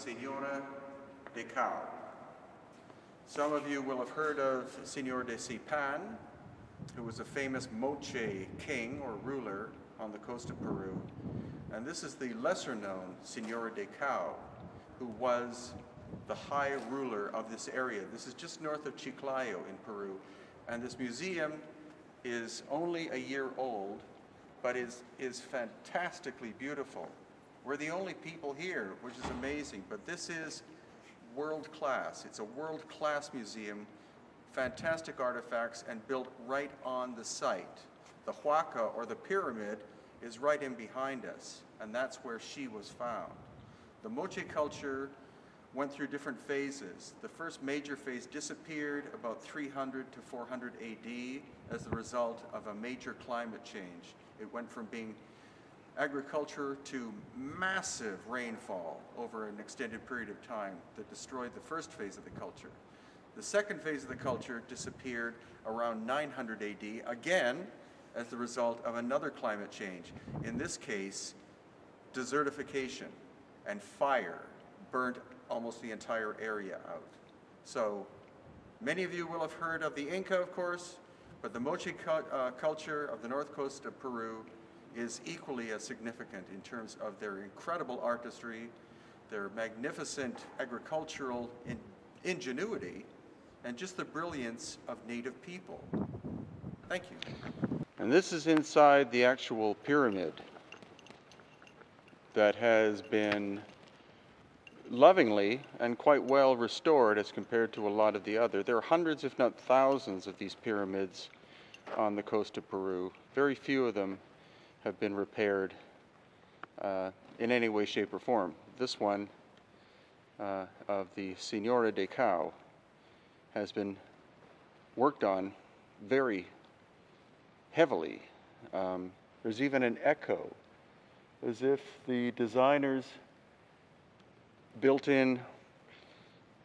Senora de Cao. Some of you will have heard of Senor de Sipan, who was a famous Moche king or ruler on the coast of Peru. And this is the lesser known Senora de Cao, who was the high ruler of this area. This is just north of Chiclayo in Peru. And this museum is only a year old, but is fantastically beautiful. We're the only people here, which is amazing, but this is world class. It's a world class museum, fantastic artifacts, and built right on the site. The Huaca, or the pyramid, is right in behind us, and that's where she was found. The Moche culture went through different phases. The first major phase disappeared about 300 to 400 AD as the result of a major climate change. It went from being agriculture to massive rainfall over an extended period of time that destroyed the first phase of the culture. The second phase of the culture disappeared around 900 AD, again as the result of another climate change. In this case, desertification and fire burned almost the entire area out. So many of you will have heard of the Inca, of course, but the Moche culture of the north coast of Peru is equally as significant in terms of their incredible artistry, their magnificent agricultural ingenuity, and just the brilliance of native people. Thank you. And this is inside the actual pyramid that has been lovingly and quite well restored as compared to a lot of the other. There are hundreds, if not thousands, of these pyramids on the coast of Peru. Very few of them have been repaired in any way, shape, or form. This one of the Senora de Cao has been worked on very heavily. There's even an echo, as if the designers built in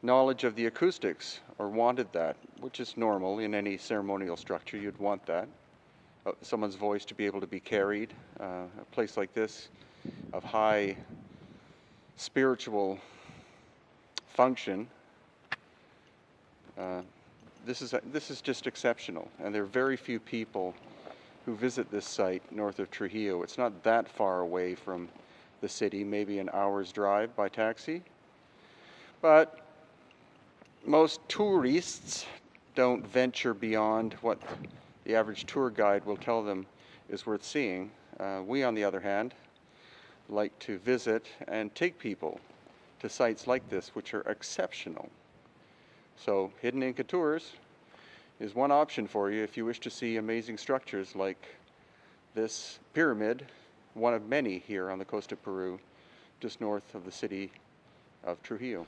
knowledge of the acoustics or wanted that, which is normal in any ceremonial structure. You'd want that. Someone's voice to be able to be carried. A place like this of high spiritual function, this is just exceptional, and there are very few people who visit this site north of Trujillo. It's not that far away from the city, maybe an hour's drive by taxi, but most tourists don't venture beyond what the average tour guide will tell them is worth seeing. We, on the other hand, like to visit and take people to sites like this, which are exceptional. So Hidden Inca Tours is one option for you if you wish to see amazing structures like this pyramid, one of many here on the coast of Peru, just north of the city of Trujillo.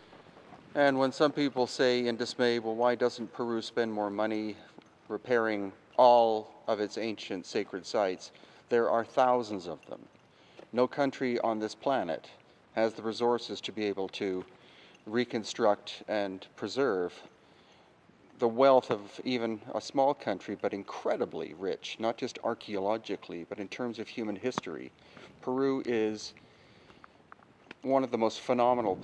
And when some people say in dismay, well, why doesn't Peru spend more money repairing all of its ancient sacred sites? There are thousands of them. No country on this planet has the resources to be able to reconstruct and preserve the wealth of even a small country, but incredibly rich, not just archaeologically, but in terms of human history. Peru is one of the most phenomenal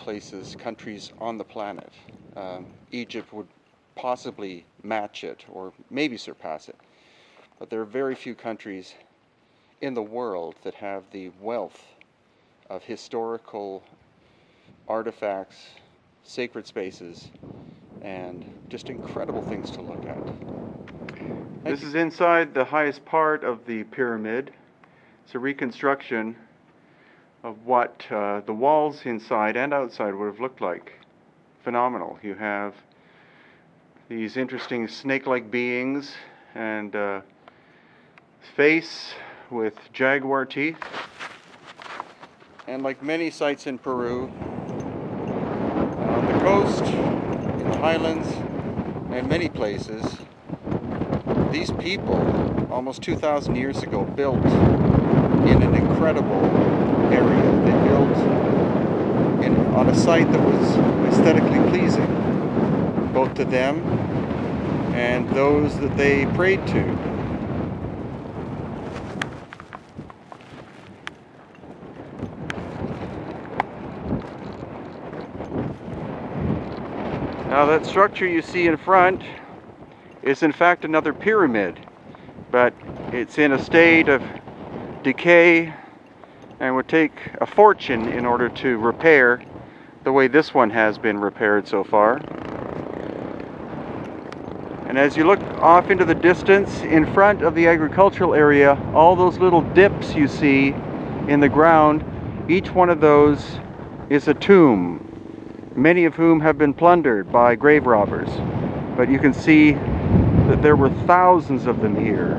countries on the planet. Egypt would possibly match it, or maybe surpass it. But there are very few countries in the world that have the wealth of historical artifacts, sacred spaces, and just incredible things to look at. This is inside the highest part of the pyramid. It's a reconstruction of what the walls inside and outside would have looked like. Phenomenal. You have these interesting snake-like beings and face with jaguar teeth. And like many sites in Peru, on the coast, in the highlands, and many places, these people, almost 2,000 years ago, built in an incredible area. They built on a site that was aesthetically pleasing, both to them and those that they prayed to. Now that structure you see in front is in fact another pyramid, but it's in a state of decay and would take a fortune in order to repair the way this one has been repaired so far. And as you look off into the distance, in front of the agricultural area, all those little dips you see in the ground, each one of those is a tomb, many of whom have been plundered by grave robbers. But you can see that there were thousands of them here.